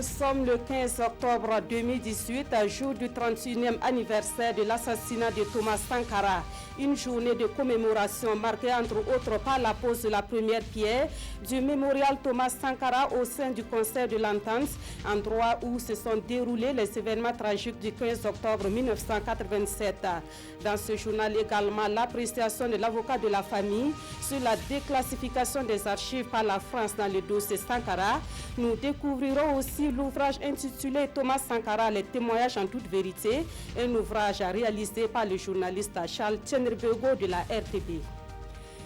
Nous sommes le 15 octobre 2018, jour du 31e anniversaire de l'assassinat de Thomas Sankara. Une journée de commémoration marquée entre autres par la pose de la première pierre du mémorial Thomas Sankara au sein du concert de l'Entente, endroit où se sont déroulés les événements tragiques du 15 octobre 1987. Dans ce journal également, l'appréciation de l'avocat de la famille sur la déclassification des archives par la France dans le dossier Sankara. Nous découvrirons aussi l'ouvrage intitulé Thomas Sankara, les témoignages en toute vérité, un ouvrage réalisé par le journaliste Charles Tchenerbego de la RTB.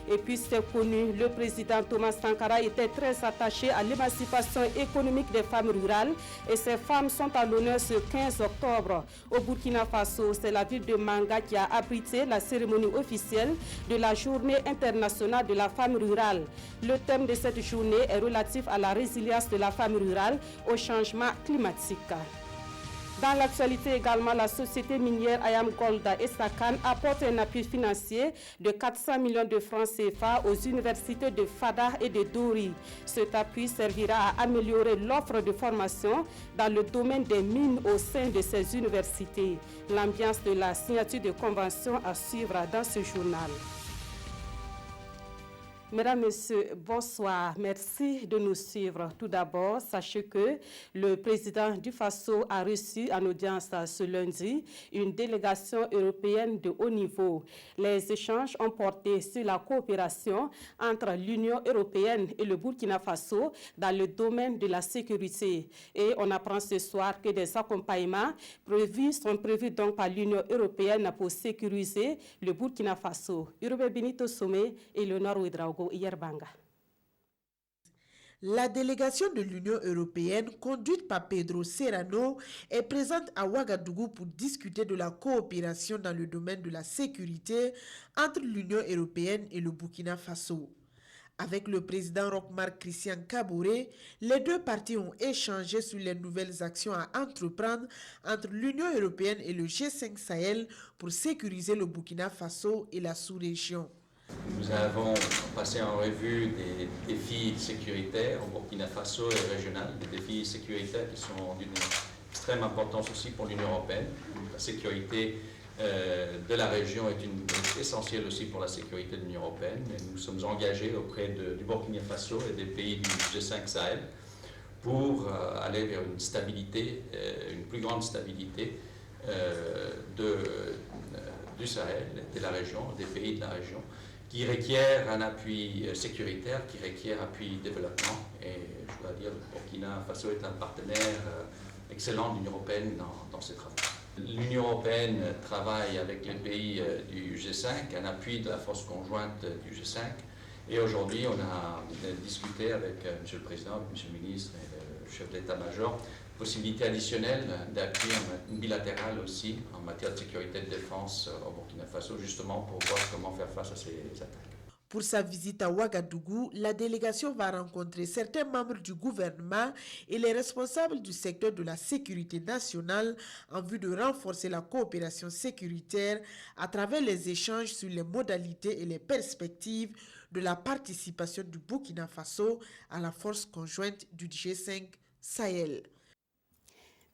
Et puis c'est connu, le président Thomas Sankara était très attaché à l'émancipation économique des femmes rurales et ces femmes sont à l'honneur ce 15 octobre. Au Burkina Faso, c'est la ville de Manga qui a abrité la cérémonie officielle de la Journée internationale de la femme rurale. Le thème de cette journée est relatif à la résilience de la femme rurale au changement climatique. Dans l'actualité également, la société minière Ayam Golda et Sakan apporte un appui financier de 400 millions de francs CFA aux universités de Fada et de Dori. Cet appui servira à améliorer l'offre de formation dans le domaine des mines au sein de ces universités. L'ambiance de la signature de convention à suivre dans ce journal. Mesdames, Messieurs, bonsoir. Merci de nous suivre. Tout d'abord, sachez que le président du Faso a reçu en audience ce lundi une délégation européenne de haut niveau. Les échanges ont porté sur la coopération entre l'Union européenne et le Burkina Faso dans le domaine de la sécurité. Et on apprend ce soir que des accompagnements sont prévus donc par l'Union européenne pour sécuriser le Burkina Faso. Urbe Benito Somé et Léonore Ouedraogo. La délégation de l'Union européenne, conduite par Pedro Serrano, est présente à Ouagadougou pour discuter de la coopération dans le domaine de la sécurité entre l'Union européenne et le Burkina Faso. Avec le président Roch-Marc Christian Kaboré, les deux parties ont échangé sur les nouvelles actions à entreprendre entre l'Union européenne et le G5 Sahel pour sécuriser le Burkina Faso et la sous-région. Nous avons passé en revue des défis sécuritaires au Burkina Faso et régional, des défis sécuritaires qui sont d'une extrême importance aussi pour l'Union européenne. La sécurité de la région est essentielle aussi pour la sécurité de l'Union européenne. Et nous sommes engagés auprès du Burkina Faso et des pays du G5 Sahel pour aller vers une stabilité, une plus grande stabilité du Sahel, de la région, des pays de la région, qui requiert un appui sécuritaire, qui requiert appui développement. Et je dois dire que le Burkina Faso est un partenaire excellent de l'Union européenne dans ces travaux. L'Union européenne travaille avec les pays du G5, un appui de la force conjointe du G5. Et aujourd'hui, on a discuté avec M. le Président, avec M. le Ministre et le chef d'état-major, possibilité additionnelle d'appui bilatéral aussi en matière de sécurité et de défense au Burkina Faso, justement pour voir comment faire face à ces attaques. Pour sa visite à Ouagadougou, la délégation va rencontrer certains membres du gouvernement et les responsables du secteur de la sécurité nationale en vue de renforcer la coopération sécuritaire à travers les échanges sur les modalités et les perspectives de la participation du Burkina Faso à la force conjointe du G5 Sahel.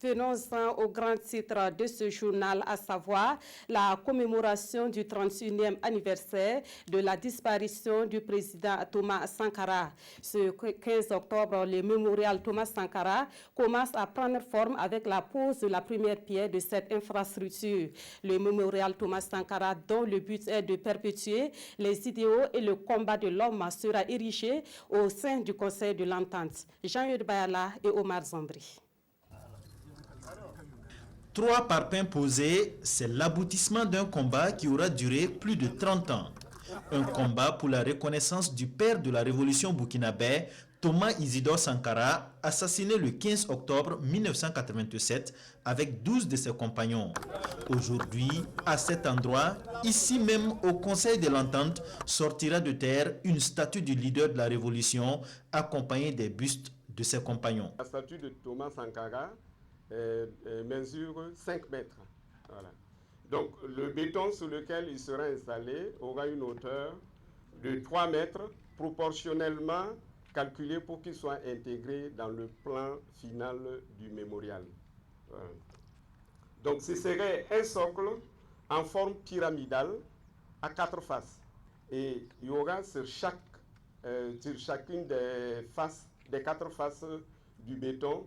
Venons-en au grand titre de ce journal, à savoir la commémoration du 31e anniversaire de la disparition du président Thomas Sankara. Ce 15 octobre, le mémorial Thomas Sankara commence à prendre forme avec la pose de la première pierre de cette infrastructure. Le mémorial Thomas Sankara, dont le but est de perpétuer les idéaux et le combat de l'homme, sera érigé au sein du Conseil de l'Entente. Jean-Yves Bayala et Omar Zambri. 3 parpaings posés, c'est l'aboutissement d'un combat qui aura duré plus de 30 ans. Un combat pour la reconnaissance du père de la révolution burkinabé, Thomas Isidore Sankara, assassiné le 15 octobre 1987 avec 12 de ses compagnons. Aujourd'hui, à cet endroit, ici même au Conseil de l'Entente, sortira de terre une statue du leader de la révolution accompagnée des bustes de ses compagnons. La statue de Thomas Sankara mesure 5 mètres. Voilà. Donc le béton sur lequel il sera installé aura une hauteur de 3 mètres proportionnellement calculé pour qu'il soit intégré dans le plan final du mémorial. Donc ce serait un socle en forme pyramidale à 4 faces. Et il y aura sur chacune des 4 faces du béton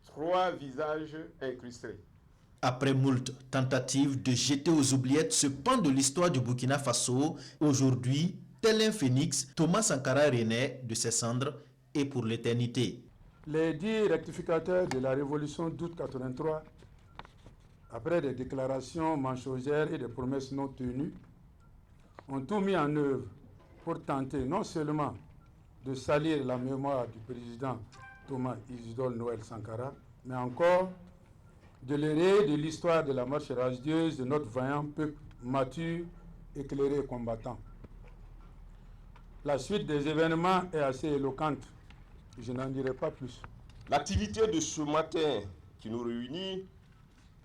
3 visages incrustés. Après moult tentatives de jeter aux oubliettes ce pan de l'histoire du Burkina Faso, aujourd'hui, tel un phénix, Thomas Sankara renaît de ses cendres et pour l'éternité. Les 10 rectificateurs de la révolution d'août 83, après des déclarations mensongères et des promesses non tenues, ont tout mis en œuvre pour tenter non seulement de salir la mémoire du président Thomas Isidore Noël Sankara, mais encore de l'héros de l'histoire de la marche radieuse de notre vaillant peuple mature, éclairé et combattant. La suite des événements est assez éloquente. Je n'en dirai pas plus. L'activité de ce matin qui nous réunit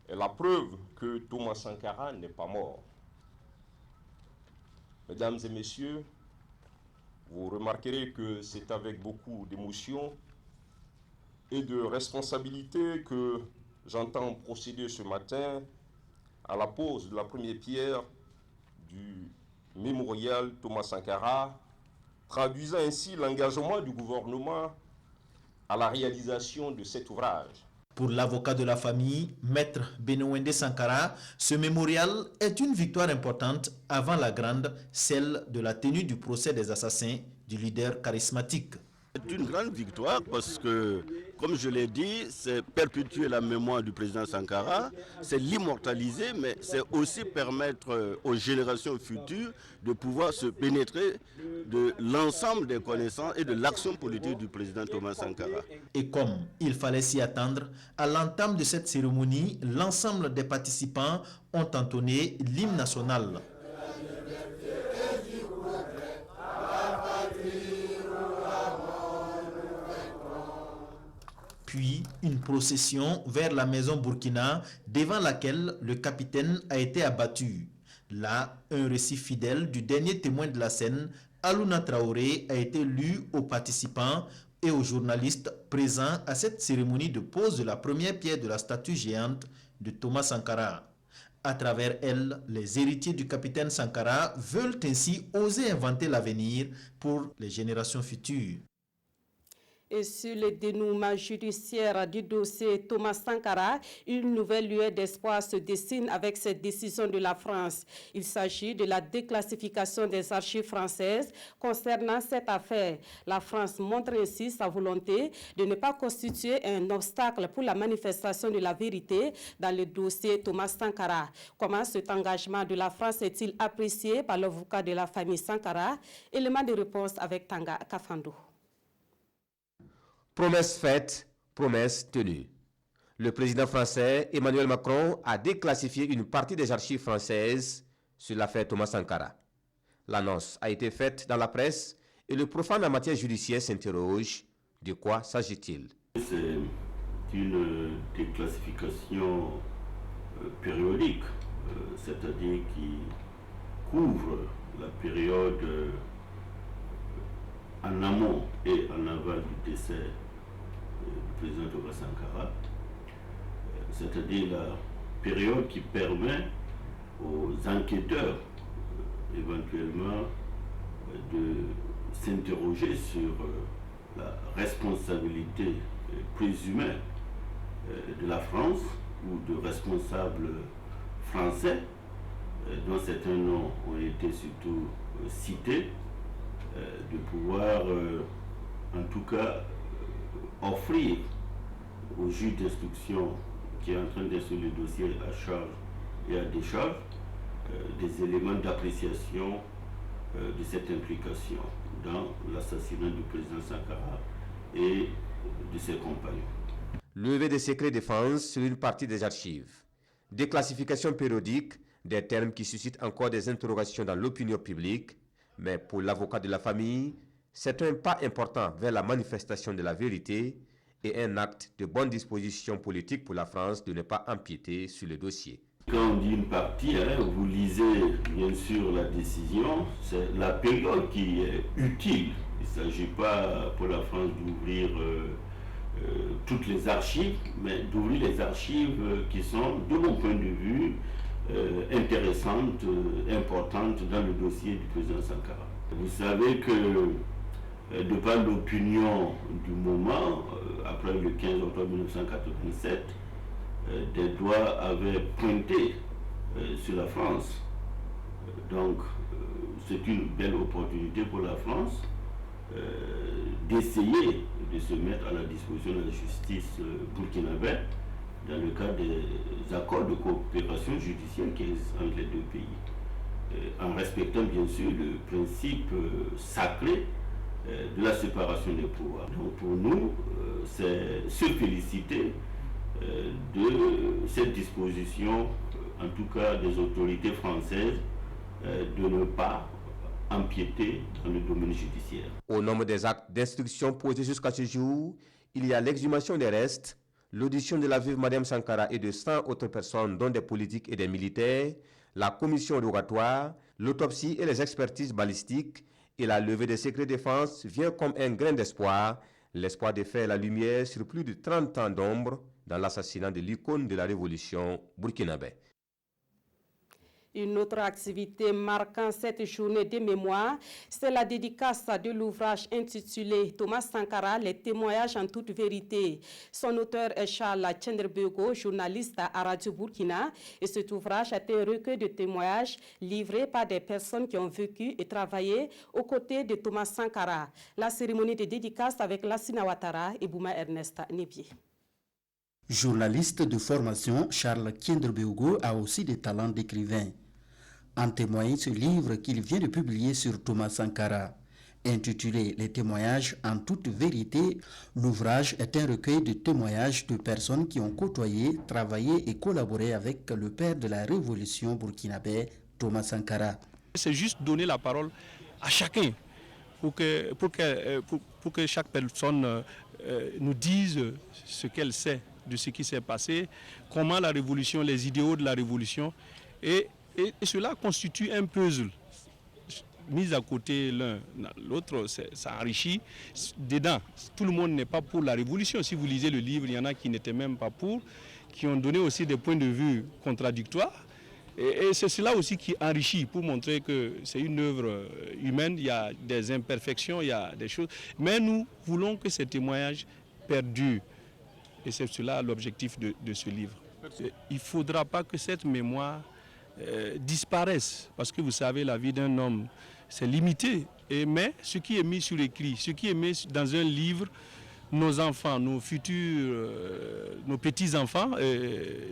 est la preuve que Thomas Sankara n'est pas mort. Mesdames et messieurs, vous remarquerez que c'est avec beaucoup d'émotion et de responsabilité que j'entends procéder ce matin à la pose de la première pierre du mémorial Thomas Sankara, traduisant ainsi l'engagement du gouvernement à la réalisation de cet ouvrage. Pour l'avocat de la famille, Maître Benouende Sankara, ce mémorial est une victoire importante avant la grande, celle de la tenue du procès des assassins du leader charismatique. C'est une grande victoire parce que, comme je l'ai dit, c'est perpétuer la mémoire du président Sankara, c'est l'immortaliser, mais c'est aussi permettre aux générations futures de pouvoir se pénétrer de l'ensemble des connaissances et de l'action politique du président Thomas Sankara. Et comme il fallait s'y attendre, à l'entame de cette cérémonie, l'ensemble des participants ont entonné l'hymne national. Puis une procession vers la maison Burkina, devant laquelle le capitaine a été abattu. Là, un récit fidèle du dernier témoin de la scène, Alouna Traoré, a été lu aux participants et aux journalistes présents à cette cérémonie de pose de la première pierre de la statue géante de Thomas Sankara. À travers elle, les héritiers du capitaine Sankara veulent ainsi oser inventer l'avenir pour les générations futures. Et sur le dénouement judiciaire du dossier Thomas Sankara, une nouvelle lueur d'espoir se dessine avec cette décision de la France. Il s'agit de la déclassification des archives françaises concernant cette affaire. La France montre ainsi sa volonté de ne pas constituer un obstacle pour la manifestation de la vérité dans le dossier Thomas Sankara. Comment cet engagement de la France est-il apprécié par l'avocat de la famille Sankara? Élément de réponse avec Tanga Kafando. Promesse faite, promesse tenue. Le président français Emmanuel Macron a déclassifié une partie des archives françaises sur l'affaire Thomas Sankara. L'annonce a été faite dans la presse et le profane en matière judiciaire s'interroge. De quoi s'agit-il? C'est une déclassification périodique, c'est-à-dire qui couvre la période en amont et en aval du décès du président Thomas Sankara, c'est-à-dire la période qui permet aux enquêteurs éventuellement de s'interroger sur la responsabilité présumée de la France ou de responsables français, dont certains noms ont été surtout cités, de pouvoir en tout cas offrir au juge d'instruction qui est en train d'instruire le dossier à charge et à décharge des éléments d'appréciation de cette implication dans l'assassinat du président Sankara et de ses compagnons. Levée des secrets défense sur une partie des archives. Déclassification périodique, des termes qui suscitent encore des interrogations dans l'opinion publique, mais pour l'avocat de la famille, c'est un pas important vers la manifestation de la vérité et un acte de bonne disposition politique pour la France de ne pas empiéter sur le dossier. Quand on dit une partie, vous lisez bien sûr la décision, c'est la période qui est utile Il ne s'agit pas pour la France d'ouvrir toutes les archives, mais d'ouvrir les archives qui sont, de mon point de vue, intéressantes, importantes dans le dossier du président Sankara. Vous savez que, de par l'opinion du moment, après le 15 octobre 1987, des doigts avaient pointé sur la France. Donc, c'est une belle opportunité pour la France d'essayer de se mettre à la disposition de la justice burkinabé dans le cadre des accords de coopération judiciaire qui existent entre les deux pays, en respectant bien sûr le principe sacré de la séparation des pouvoirs. Donc pour nous, c'est se féliciter de cette disposition, en tout cas des autorités françaises, de ne pas empiéter dans le domaine judiciaire. Au nombre des actes d'instruction posés jusqu'à ce jour, il y a l'exhumation des restes, l'audition de la veuve Madame Sankara et de 100 autres personnes, dont des politiques et des militaires, la commission rogatoire, l'autopsie et les expertises balistiques, et la levée des secrets défense vient comme un grain d'espoir, l'espoir de faire la lumière sur plus de 30 ans d'ombre dans l'assassinat de l'icône de la révolution burkinabé. Une autre activité marquant cette journée de mémoire, c'est la dédicace de l'ouvrage intitulé Thomas Sankara, les témoignages en toute vérité. Son auteur est Charles Tchendrebego, journaliste à Radio Burkina, et cet ouvrage est un recueil de témoignages livrés par des personnes qui ont vécu et travaillé aux côtés de Thomas Sankara. La cérémonie de dédicace avec Lassina Ouattara et Bouma Ernest Nebié. Journaliste de formation, Charles Tchendrebego a aussi des talents d'écrivain. En témoigne ce livre qu'il vient de publier sur Thomas Sankara. Intitulé « Les témoignages en toute vérité », l'ouvrage est un recueil de témoignages de personnes qui ont côtoyé, travaillé et collaboré avec le père de la révolution burkinabé, Thomas Sankara. C'est juste donner la parole à chacun pour que chaque personne nous dise ce qu'elle sait de ce qui s'est passé, comment la révolution, les idéaux de la révolution, et cela constitue un puzzle. Mis à côté l'un l'autre, ça enrichit. Dedans, tout le monde n'est pas pour la révolution. Si vous lisez le livre, il y en a qui n'étaient même pas pour, qui ont donné aussi des points de vue contradictoires. Et c'est cela aussi qui enrichit pour montrer que c'est une œuvre humaine, il y a des imperfections, il y a des choses. Mais nous voulons que ces témoignages perdurent. Et c'est cela l'objectif de ce livre. Il ne faudra pas que cette mémoire disparaissent, parce que vous savez, la vie d'un homme, c'est limité. Mais ce qui est mis sur écrit, ce qui est mis dans un livre, nos enfants, nos futurs, nos petits-enfants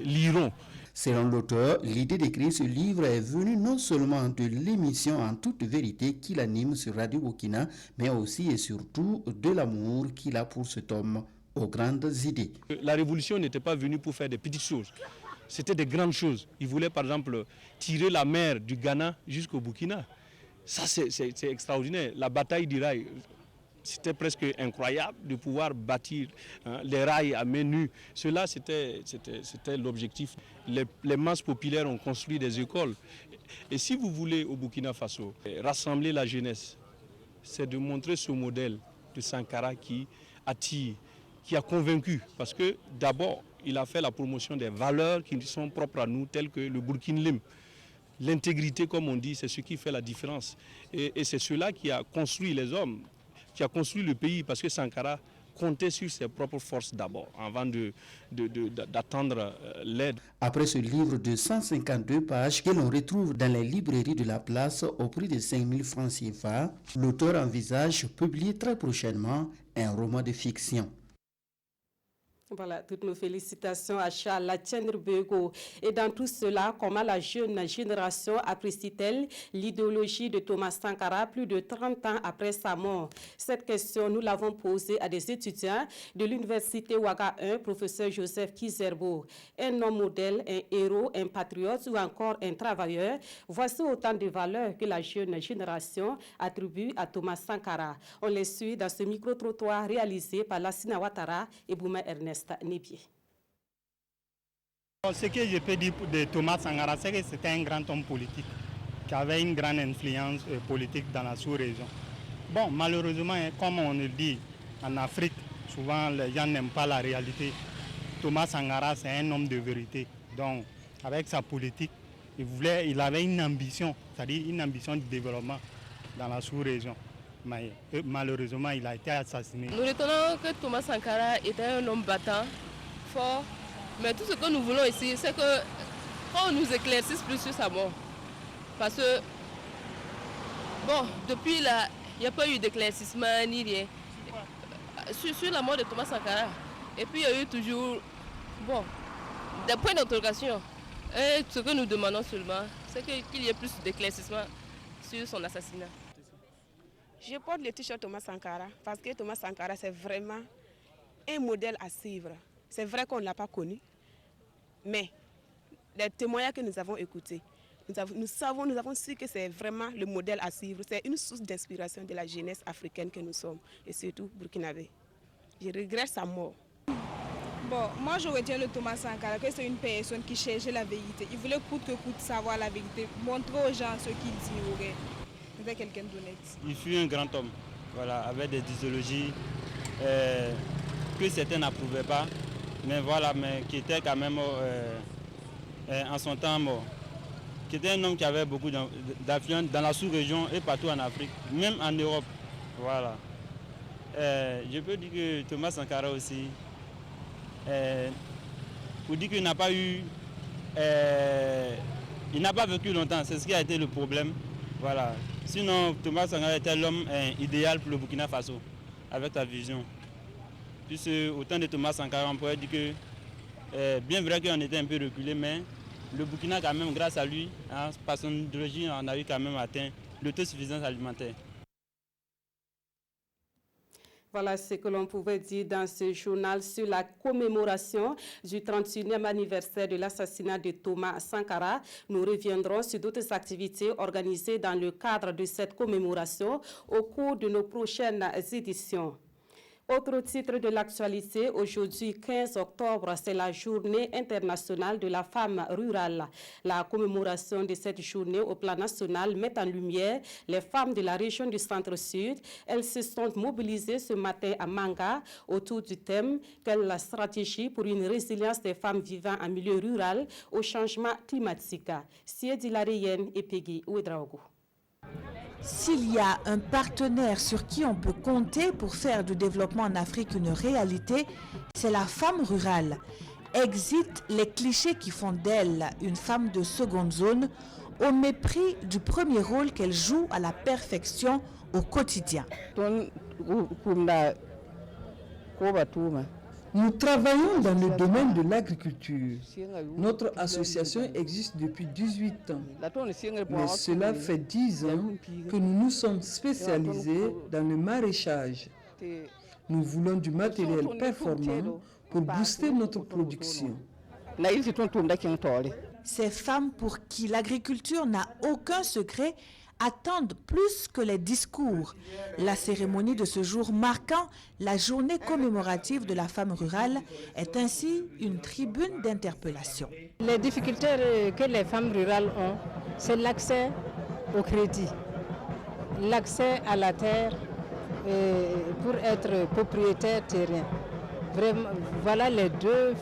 liront. Selon l'auteur, l'idée d'écrire ce livre est venue non seulement de l'émission En toute vérité qu'il anime sur Radio Burkina, mais aussi et surtout de l'amour qu'il a pour cet homme aux grandes idées. La révolution n'était pas venue pour faire des petites choses. C'était des grandes choses. Il voulait par exemple tirer la mer du Ghana jusqu'au Burkina. Ça c'est extraordinaire. La bataille du rail, c'était presque incroyable de pouvoir bâtir les rails à main nue. Cela c'était l'objectif. Les masses populaires ont construit des écoles. Et si vous voulez au Burkina Faso rassembler la jeunesse, c'est de montrer ce modèle de Sankara qui attire, qui a convaincu. Parce que d'abord, il a fait la promotion des valeurs qui sont propres à nous, telles que le Burkinlim. L'intégrité, comme on dit, c'est ce qui fait la différence. Et c'est cela qui a construit les hommes, qui a construit le pays, parce que Sankara comptait sur ses propres forces d'abord, avant d'attendre l'aide. Après ce livre de 152 pages que l'on retrouve dans les librairies de la place au prix de 5 000 francs CFA, l'auteur envisage publier très prochainement un roman de fiction. Voilà, toutes nos félicitations à Charles Tchendrebego. Et dans tout cela, comment la jeune génération apprécie-t-elle l'idéologie de Thomas Sankara plus de 30 ans après sa mort? Cette question, nous l'avons posée à des étudiants de l'université Ouaga 1, professeur Joseph Kizerbo. Un homme modèle, un héros, un patriote ou encore un travailleur. Voici autant de valeurs que la jeune génération attribue à Thomas Sankara. On les suit dans ce micro-trottoir réalisé par Lassina Ouattara et Bouma Ernest Nebié. Ce que je peux dire de Thomas Sankara, c'est que c'était un grand homme politique qui avait une grande influence politique dans la sous-région. Bon, malheureusement, comme on le dit, en Afrique, souvent les gens n'aiment pas la réalité. Thomas Sankara, c'est un homme de vérité. Donc, avec sa politique, il avait une ambition, c'est-à-dire une ambition de développement dans la sous-région. Mais malheureusement, il a été assassiné. Nous retenons que Thomas Sankara était un homme battant, fort. Mais tout ce que nous voulons ici, c'est que qu'on nous éclaircisse plus sur sa mort. Parce que, bon, depuis là, il n'y a pas eu d'éclaircissement ni rien. Sur la mort de Thomas Sankara. Et puis il y a eu toujours, bon, des points d'interrogation. Et ce que nous demandons seulement, c'est qu'il y ait plus d'éclaircissement sur son assassinat. Je porte le t-shirt Thomas Sankara parce que Thomas Sankara, c'est vraiment un modèle à suivre. C'est vrai qu'on ne l'a pas connu, mais les témoignages que nous avons écoutés, nous avons su que c'est vraiment le modèle à suivre. C'est une source d'inspiration de la jeunesse africaine que nous sommes, et surtout burkinabé. Je regrette sa mort. Bon, moi je retiens le Thomas Sankara, que c'est une personne qui cherchait la vérité. Il voulait coûte que coûte savoir la vérité, montrer aux gens ce qu'il dit. C'était quelqu'un d'honnête. Il fut un grand homme, voilà, avec des idéologies que certains n'approuvaient pas, mais voilà, mais qui était quand même en son temps mort. Qui était un homme qui avait beaucoup d'influence dans la sous-région et partout en Afrique, même en Europe. Voilà. Je peux dire que Thomas Sankara aussi, pour dire qu'il n'a pas eu, il n'a pas vécu longtemps, c'est ce qui a été le problème. Voilà. Sinon, Thomas Sankara était l'homme idéal pour le Burkina Faso, avec sa vision. Puisque au temps de Thomas Sankara, on pourrait dire que, bien vrai qu'on était un peu reculé, mais le Burkina, quand même, grâce à lui, hein, par son idéologie, on a eu quand même atteint l'autosuffisance alimentaire. Voilà ce que l'on pouvait dire dans ce journal sur la commémoration du 31e anniversaire de l'assassinat de Thomas Sankara. Nous reviendrons sur d'autres activités organisées dans le cadre de cette commémoration au cours de nos prochaines éditions. Autre titre de l'actualité, aujourd'hui 15 octobre, c'est la journée internationale de la femme rurale. La commémoration de cette journée au plan national met en lumière les femmes de la région du Centre-Sud. Elles se sont mobilisées ce matin à Manga autour du thème « Quelle la stratégie pour une résilience des femmes vivant en milieu rural au changement climatique ?» Siedi Lareyenne et Peggy Ouedraogo. S'il y a un partenaire sur qui on peut compter pour faire du développement en Afrique une réalité, c'est la femme rurale. Exit les clichés qui font d'elle une femme de seconde zone, au mépris du premier rôle qu'elle joue à la perfection au quotidien. Nous travaillons dans le domaine de l'agriculture. Notre association existe depuis 18 ans. Mais cela fait 10 ans que nous nous sommes spécialisés dans le maraîchage. Nous voulons du matériel performant pour booster notre production. Ces femmes pour qui l'agriculture n'a aucun secret attendent plus que les discours. La cérémonie de ce jour marquant la journée commémorative de la femme rurale est ainsi une tribune d'interpellation. Les difficultés que les femmes rurales ont, c'est l'accès au crédit, l'accès à la terre pour être propriétaire terrien. Vraiment, voilà les deux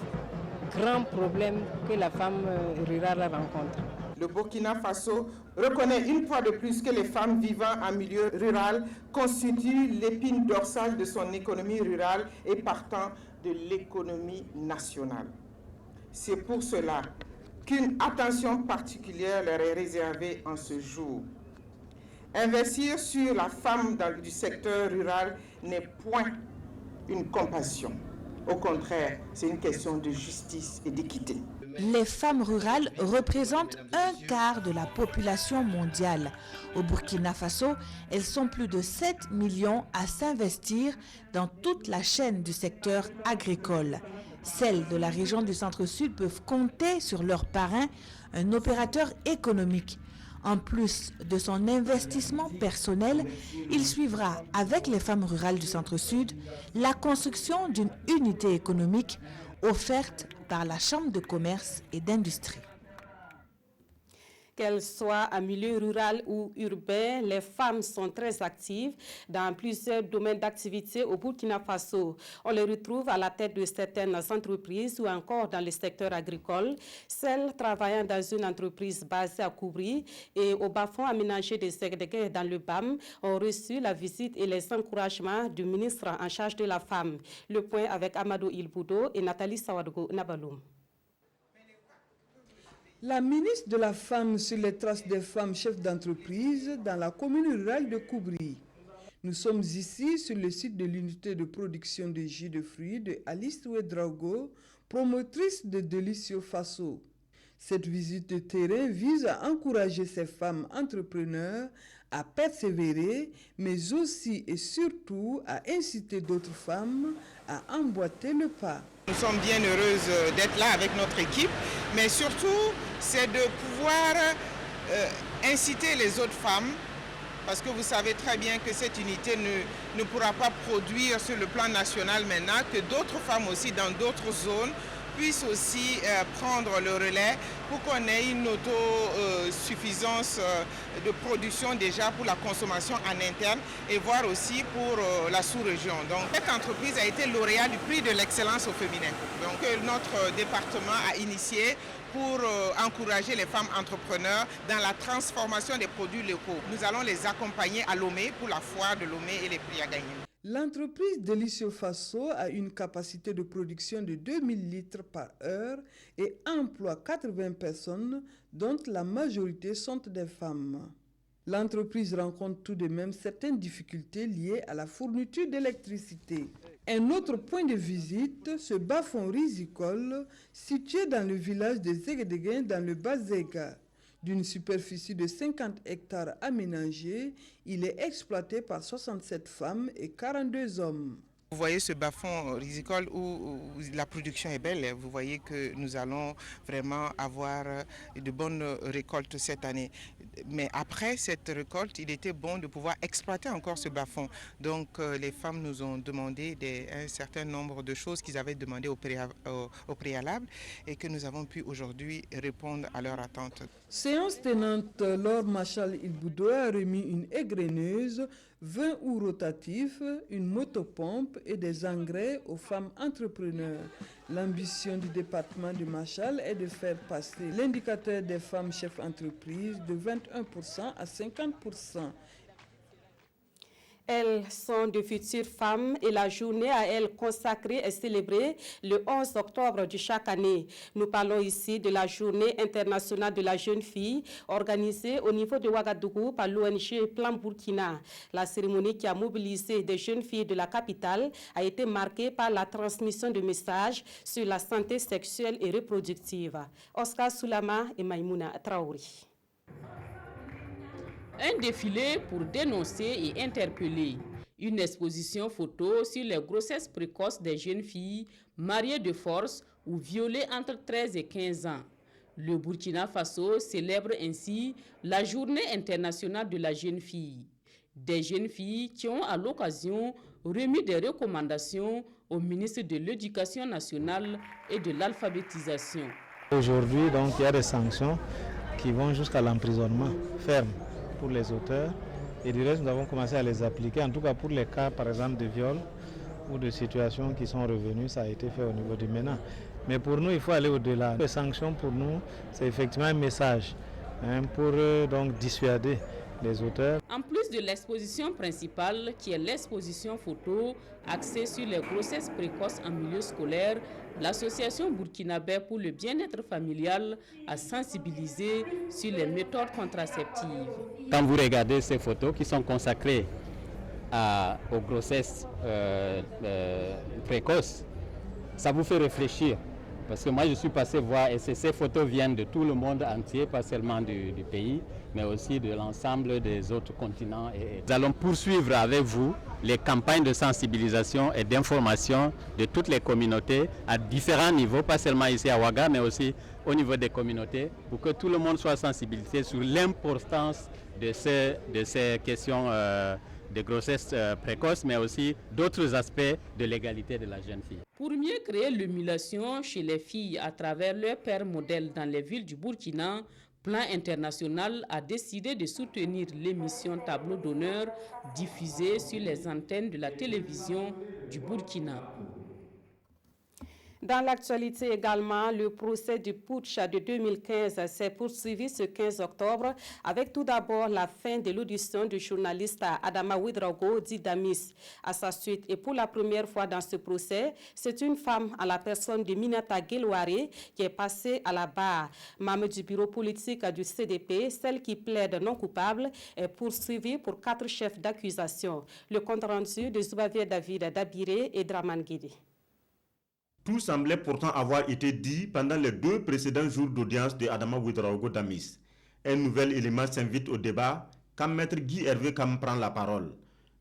grands problèmes que la femme rurale rencontre. Le Burkina Faso reconnaît une fois de plus que les femmes vivant en milieu rural constituent l'épine dorsale de son économie rurale et partant de l'économie nationale. C'est pour cela qu'une attention particulière leur est réservée en ce jour. Investir sur la femme du secteur rural n'est point une compassion. Au contraire, c'est une question de justice et d'équité. Les femmes rurales représentent un quart de la population mondiale. Au Burkina Faso, elles sont plus de 7 millions à s'investir dans toute la chaîne du secteur agricole. Celles de la région du Centre-Sud peuvent compter sur leur parrain, un opérateur économique. En plus de son investissement personnel, il suivra avec les femmes rurales du Centre-Sud la construction d'une unité économique offerte par la Chambre de commerce et d'industrie. Qu'elles soient en milieu rural ou urbain, les femmes sont très actives dans plusieurs domaines d'activité au Burkina Faso. On les retrouve à la tête de certaines entreprises ou encore dans le secteur agricole. Celles travaillant dans une entreprise basée à Koubri et au bas-fond aménagé de Séguégué dans le BAM ont reçu la visite et les encouragements du ministre en charge de la femme. Le point avec Amadou Ilboudo et Nathalie Sawadgo Nabaloum. La ministre de la Femme sur les traces des femmes chefs d'entreprise dans la commune rurale de Koubri. Nous sommes ici sur le site de l'unité de production de jus de fruits de Alice Ouedraogo, promotrice de Delicio Faso. Cette visite de terrain vise à encourager ces femmes entrepreneurs à persévérer, mais aussi et surtout à inciter d'autres femmes à emboîter le pas. Nous sommes bien heureuses d'être là avec notre équipe, mais surtout c'est de pouvoir inciter les autres femmes, parce que vous savez très bien que cette unité ne pourra pas produire sur le plan national maintenant, que d'autres femmes aussi dans d'autres zones puissent aussi prendre le relais pour qu'on ait une autosuffisance de production déjà pour la consommation en interne et voire aussi pour la sous-région. Donc cette entreprise a été lauréat du prix de l'excellence au féminin. Donc notre département a initié pour encourager les femmes entrepreneurs dans la transformation des produits locaux. Nous allons les accompagner à Lomé pour la foire de Lomé et les prix à gagner. L'entreprise Delicio Faso a une capacité de production de 2000 litres par heure et emploie 80 personnes, dont la majorité sont des femmes. L'entreprise rencontre tout de même certaines difficultés liées à la fourniture d'électricité. Un autre point de visite, ce bas-fond risicole situé dans le village de Séguégué dans le Bas-Zéga. D'une superficie de 50 hectares aménagés, il est exploité par 67 femmes et 42 hommes. Vous voyez ce bas-fond risicole où la production est belle. Vous voyez que nous allons vraiment avoir de bonnes récoltes cette année. Mais après cette récolte, il était bon de pouvoir exploiter encore ce bas-fond. Donc les femmes nous ont demandé un certain nombre de choses qu'ils avaient demandé au préalable et que nous avons pu aujourd'hui répondre à leurs attentes. Séance tenante, Lord Marshal Ilboudo a remis une égreneuse, 20 houes rotatifs, une motopompe et des engrais aux femmes entrepreneurs. L'ambition du département de Marshal est de faire passer l'indicateur des femmes chefs d'entreprise de 21% à 50%. Elles sont de futures femmes et la journée à elles consacrée est célébrée le 11 octobre de chaque année. Nous parlons ici de la journée internationale de la jeune fille organisée au niveau de Ouagadougou par l'ONG Plan Burkina. La cérémonie qui a mobilisé des jeunes filles de la capitale a été marquée par la transmission de messages sur la santé sexuelle et reproductive. Oscar Soulama et Maïmouna Traori. Un défilé pour dénoncer et interpeller. Une exposition photo sur les grossesses précoces des jeunes filles mariées de force ou violées entre 13 et 15 ans. Le Burkina Faso célèbre ainsi la Journée internationale de la jeune fille. Des jeunes filles qui ont à l'occasion remis des recommandations au ministre de l'Éducation nationale et de l'alphabétisation. Aujourd'hui, donc, il y a des sanctions qui vont jusqu'à l'emprisonnement ferme pour les auteurs, et du reste nous avons commencé à les appliquer, en tout cas pour les cas par exemple de viol ou de situations qui sont revenues, ça a été fait au niveau du MENA. Mais pour nous, il faut aller au-delà. Les sanctions pour nous, c'est effectivement un message pour donc dissuader les auteurs. En plus de l'exposition principale, qui est l'exposition photo axée sur les grossesses précoces en milieu scolaire, l'association burkinabé pour le bien-être familial a sensibilisé sur les méthodes contraceptives. Quand vous regardez ces photos qui sont consacrées aux grossesses précoces, ça vous fait réfléchir. Parce que moi je suis passé voir, et ces photos viennent de tout le monde entier, pas seulement du pays, mais aussi de l'ensemble des autres continents. Nous allons poursuivre avec vous les campagnes de sensibilisation et d'information de toutes les communautés à différents niveaux, pas seulement ici à Ouaga, mais aussi au niveau des communautés, pour que tout le monde soit sensibilisé sur l'importance de ces questions de grossesse précoce, mais aussi d'autres aspects de l'égalité de la jeune fille. Pour mieux créer l'émulation chez les filles à travers leur père modèle dans les villes du Burkina, Plan International a décidé de soutenir l'émission Tableau d'honneur diffusée sur les antennes de la télévision du Burkina. Dans l'actualité également, le procès du putsch de 2015 s'est poursuivi ce 15 octobre avec tout d'abord la fin de l'audition du journaliste Adama Ouedraogo dit Damis. À sa suite et pour la première fois dans ce procès, c'est une femme à la personne de Minata Gelware qui est passée à la barre. Membre du bureau politique du CDP, celle qui plaide non coupable, est poursuivie pour 4 chefs d'accusation. Le compte rendu de Zoubavier David Dabiré et Draman Guidi. Tout semblait pourtant avoir été dit pendant les 2 précédents jours d'audience de Adama Ouedraogo Damis. Un nouvel élément s'invite au débat quand Maître Guy Hervé Kam prend la parole.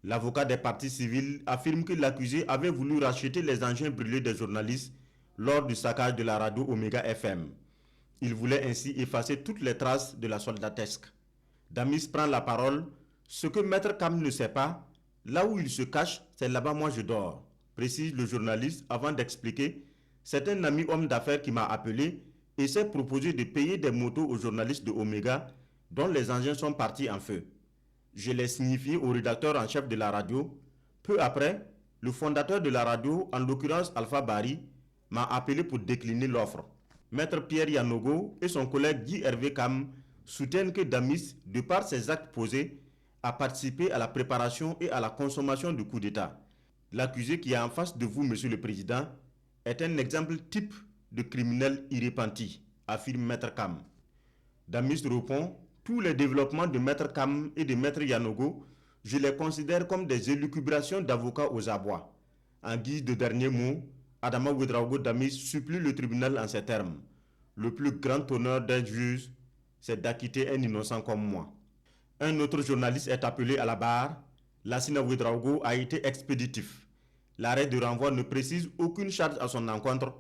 L'avocat des partis civils affirme que l'accusé avait voulu racheter les engins brûlés des journalistes lors du saccage de la radio Omega FM. Il voulait ainsi effacer toutes les traces de la soldatesque. Damis prend la parole. Ce que Maître Kam ne sait pas, là où il se cache, c'est là-bas moi je dors, précise le journaliste avant d'expliquer. C'est un ami homme d'affaires qui m'a appelé et s'est proposé de payer des motos aux journalistes de Omega dont les engins sont partis en feu. Je l'ai signifié au rédacteur en chef de la radio. Peu après, le fondateur de la radio, en l'occurrence Alpha Bari, m'a appelé pour décliner l'offre. Maître Pierre Yanogo et son collègue Guy Hervé Kam soutiennent que Damis, de par ses actes posés, a participé à la préparation et à la consommation du coup d'État. L'accusé qui est en face de vous, Monsieur le Président, est un exemple type de criminel irrépenti, affirme Maître Kam. Damis répond, tous les développements de Maître Kam et de Maître Yanogo, je les considère comme des élucubrations d'avocats aux abois. En guise de dernier mot, Adama Ouedraogo Damis supplie le tribunal en ces termes. Le plus grand honneur d'un juge, c'est d'acquitter un innocent comme moi. Un autre journaliste est appelé à la barre. Lassina Ouedraogo a été expéditif. L'arrêt de renvoi ne précise aucune charge à son encontre.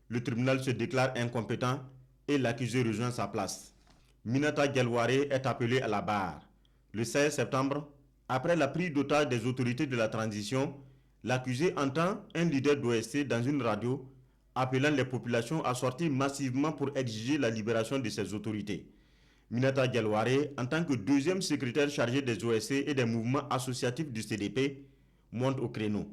Le tribunal se déclare incompétent et l'accusé rejoint sa place. Minata Gelware est appelé à la barre. Le 16 septembre, après la prise d'otage des autorités de la transition, l'accusé entend un leader d'OSC dans une radio appelant les populations à sortir massivement pour exiger la libération de ces autorités. Minata Gelware, en tant que deuxième secrétaire chargé des OSC et des mouvements associatifs du CDP, monte au créneau.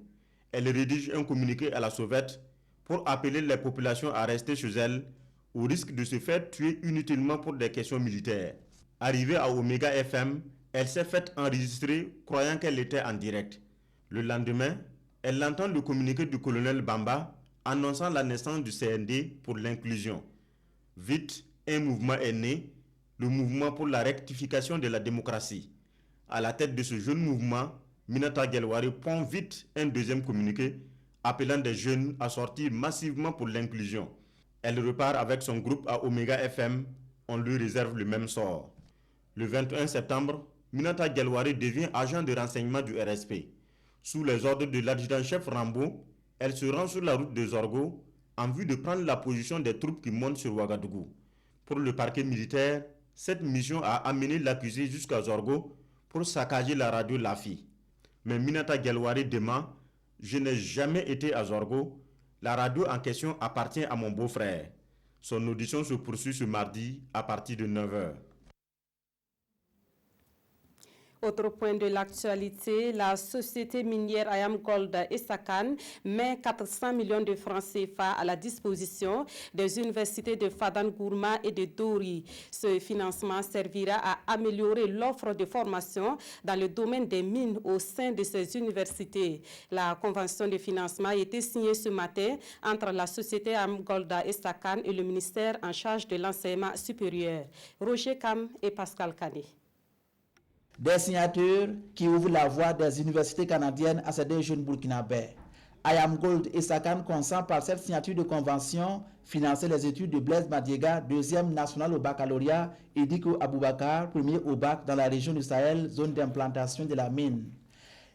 Elle rédige un communiqué à la sauvette pour appeler les populations à rester chez elles au risque de se faire tuer inutilement pour des questions militaires. Arrivée à Omega FM, elle s'est faite enregistrer croyant qu'elle était en direct. Le lendemain, elle entend le communiqué du colonel Bamba annonçant la naissance du CND pour l'inclusion. Vite, un mouvement est né, le mouvement pour la rectification de la démocratie. À la tête de ce jeune mouvement, Minata Gelware pond vite un deuxième communiqué appelant des jeunes à sortir massivement pour l'inclusion. Elle repart avec son groupe à Omega FM, on lui réserve le même sort. Le 21 septembre, Minata Gelware devient agent de renseignement du RSP. Sous les ordres de l'adjudant-chef Rambo, elle se rend sur la route de Zorgo en vue de prendre la position des troupes qui montent sur Ouagadougou. Pour le parquet militaire, cette mission a amené l'accusé jusqu'à Zorgo pour saccager la radio Lafi. Mais Minata Gelware dément, je n'ai jamais été à Zorgo, la radio en question appartient à mon beau-frère. Son audition se poursuit ce mardi à partir de 9h. Autre point de l'actualité, la société minière Ayam Gold Essakane met 400 millions de francs CFA à la disposition des universités de Fadangourma et de Dori. Ce financement servira à améliorer l'offre de formation dans le domaine des mines au sein de ces universités. La convention de financement a été signée ce matin entre la société Ayam Gold Essakane et le ministère en charge de l'enseignement supérieur. Roger Kam et Pascal Kane. Des signatures qui ouvrent la voie des universités canadiennes à ces deux jeunes burkinabés. Ayam Gold Essakane consent par cette signature de convention financer les études de Blaise Madiega, deuxième national au baccalauréat, et Diko Aboubakar, premier au bac dans la région du Sahel, zone d'implantation de la mine.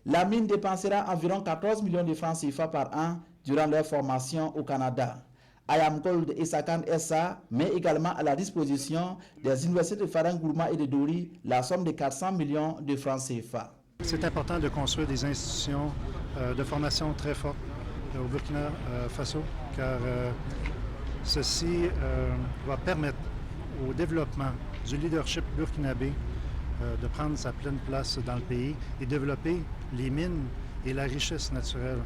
La mine dépensera environ 14 millions de francs CFA par an durant leur formation au Canada. Ayam Gold Essakane SA met également à la disposition des universités de Fadangourma et de Dori la somme de 400 millions de francs CFA. C'est important de construire des institutions de formation très fortes au Burkina Faso, car ceci va permettre au développement du leadership burkinabé de prendre sa pleine place dans le pays et développer les mines et la richesse naturelle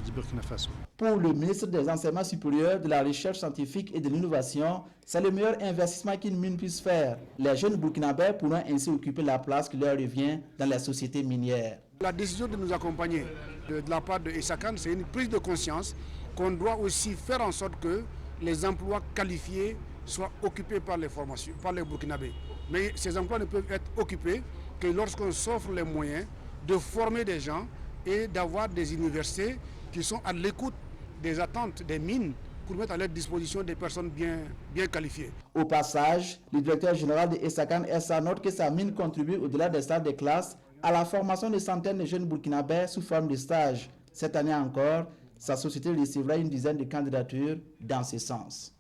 du Burkina Faso. Pour le ministre des Enseignements supérieurs, de la Recherche scientifique et de l'Innovation, c'est le meilleur investissement qu'une mine puisse faire. Les jeunes burkinabés pourront ainsi occuper la place qui leur revient dans les sociétés minières. La décision de nous accompagner de la part de ESACAN, c'est une prise de conscience qu'on doit aussi faire en sorte que les emplois qualifiés soient occupés par les formations, par les Burkinabés. Mais ces emplois ne peuvent être occupés que lorsqu'on s'offre les moyens de former des gens et d'avoir des universités qui sont à l'écoute des attentes des mines pour mettre à leur disposition des personnes bien qualifiées. Au passage, le directeur général de ESACAN SA note que sa mine contribue au-delà des salles de classe à la formation de centaines de jeunes burkinabés sous forme de stage. Cette année encore, sa société recevra une dizaine de candidatures dans ce sens.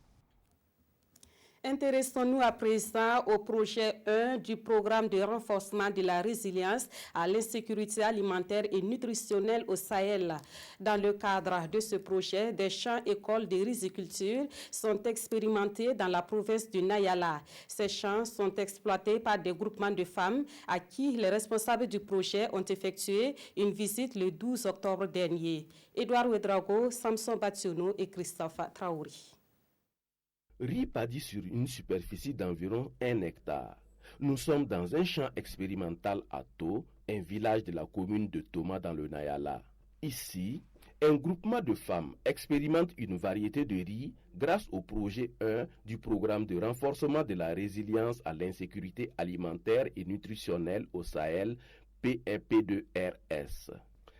Intéressons-nous à présent au projet 1 du programme de renforcement de la résilience à l'insécurité alimentaire et nutritionnelle au Sahel. Dans le cadre de ce projet, des champs-écoles de riziculture sont expérimentés dans la province du Nayala. Ces champs sont exploités par des groupements de femmes à qui les responsables du projet ont effectué une visite le 12 octobre dernier. Edouard Ouedraogo, Samson Bationo et Christophe Traouri. Ripadis sur une superficie d'environ 1 hectare. Nous sommes dans un champ expérimental à To, un village de la commune de Toma dans le Nayala. Ici, un groupement de femmes expérimente une variété de riz grâce au projet 1 du programme de renforcement de la résilience à l'insécurité alimentaire et nutritionnelle au Sahel, P1P2RS.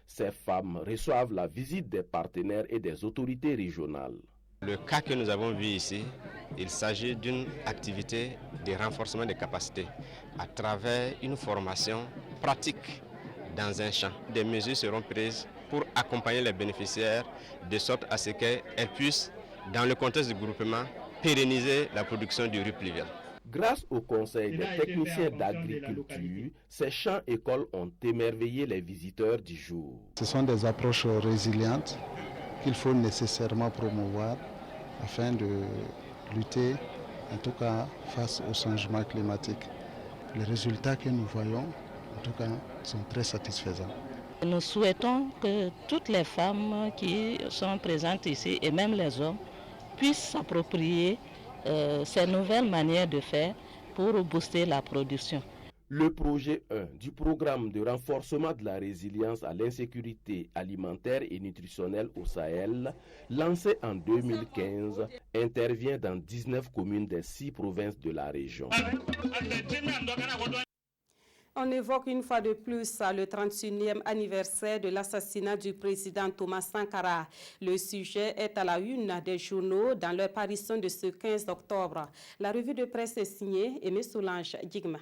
Ces femmes reçoivent la visite des partenaires et des autorités régionales. Le cas que nous avons vu ici, il s'agit d'une activité de renforcement des capacités à travers une formation pratique dans un champ. Des mesures seront prises pour accompagner les bénéficiaires de sorte à ce qu'elles puissent, dans le contexte du groupement, pérenniser la production du riz pluvial. Grâce au conseil des techniciens d'agriculture, ces champs-écoles ont émerveillé les visiteurs du jour. Ce sont des approches résilientes qu'il faut nécessairement promouvoir afin de lutter, en tout cas, face au changement climatique. Les résultats que nous voyons, en tout cas, sont très satisfaisants. Nous souhaitons que toutes les femmes qui sont présentes ici, et même les hommes, puissent s'approprier ces nouvelles manières de faire pour booster la production. Le projet 1 du programme de renforcement de la résilience à l'insécurité alimentaire et nutritionnelle au Sahel, lancé en 2015, intervient dans 19 communes des 6 provinces de la région. On évoque une fois de plus le 31e anniversaire de l'assassinat du président Thomas Sankara. Le sujet est à la une des journaux dans leur parution de ce 15 octobre. La revue de presse est signée Aimé Solange Digma.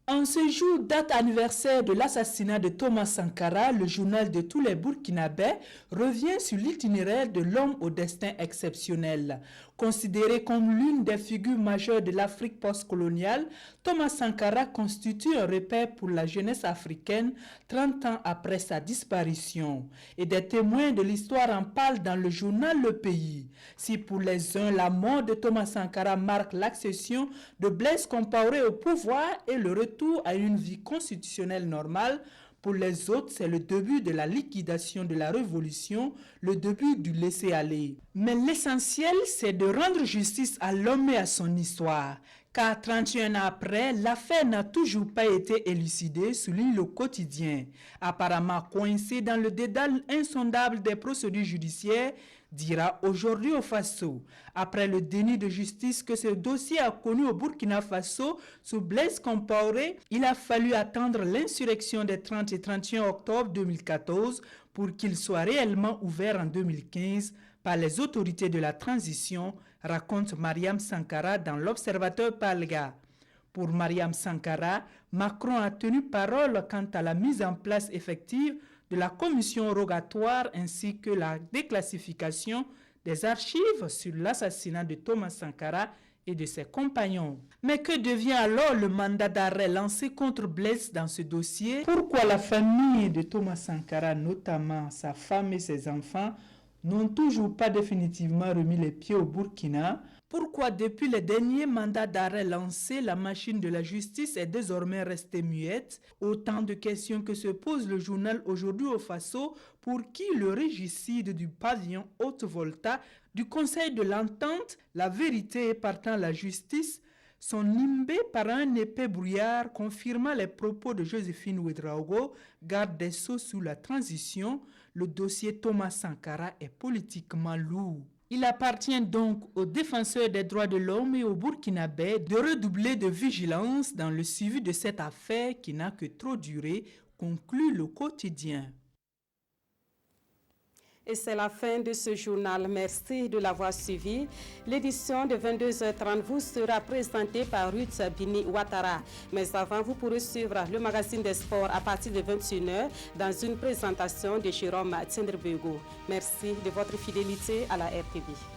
En ce jour, date anniversaire de l'assassinat de Thomas Sankara, le journal de tous les Burkinabés revient sur l'itinéraire de l'homme au destin exceptionnel. Considéré comme l'une des figures majeures de l'Afrique postcoloniale, Thomas Sankara constitue un repère pour la jeunesse africaine 30 ans après sa disparition. Et des témoins de l'histoire en parlent dans le journal Le Pays. Si pour les uns, la mort de Thomas Sankara marque l'accession de Blaise Compaoré au pouvoir et le retour à une vie constitutionnelle normale, pour les autres, c'est le début de la liquidation de la révolution, le début du laisser-aller. Mais l'essentiel, c'est de rendre justice à l'homme et à son histoire. Car 31 ans après, l'affaire n'a toujours pas été élucidée, souligne le quotidien. Apparemment coincé dans le dédale insondable des procédures judiciaires, dira aujourd'hui au Faso. Après le déni de justice que ce dossier a connu au Burkina Faso sous Blaise Compaoré, il a fallu attendre l'insurrection des 30 et 31 octobre 2014 pour qu'il soit réellement ouvert en 2015 par les autorités de la transition, raconte Mariam Sankara dans l'Observateur Palga. Pour Mariam Sankara, Macron a tenu parole quant à la mise en place effective de la commission rogatoire ainsi que la déclassification des archives sur l'assassinat de Thomas Sankara et de ses compagnons. Mais que devient alors le mandat d'arrêt lancé contre Blaise dans ce dossier? Pourquoi la famille de Thomas Sankara, notamment sa femme et ses enfants, n'ont toujours pas définitivement remis les pieds au Burkina? Pourquoi depuis les derniers mandats d'arrêt lancés, la machine de la justice est désormais restée muette? Autant de questions que se pose le journal Aujourd'hui au Faso, pour qui le régicide du pavillon Haute-Volta du Conseil de l'Entente, la vérité épartant la justice, sont nimbés par un épais brouillard confirmant les propos de Joséphine Ouédraogo, garde des Sceaux sous la transition. Le dossier Thomas Sankara est politiquement lourd. Il appartient donc aux défenseurs des droits de l'homme et aux Burkinabés de redoubler de vigilance dans le suivi de cette affaire qui n'a que trop duré, conclut le quotidien. Et c'est la fin de ce journal. Merci de l'avoir suivi. L'édition de 22h30 vous sera présentée par Ruth Bini Ouattara. Mais avant, vous pourrez suivre le magazine des sports à partir de 21h dans une présentation de Jérôme Tsendrebego. Merci de votre fidélité à la RTB.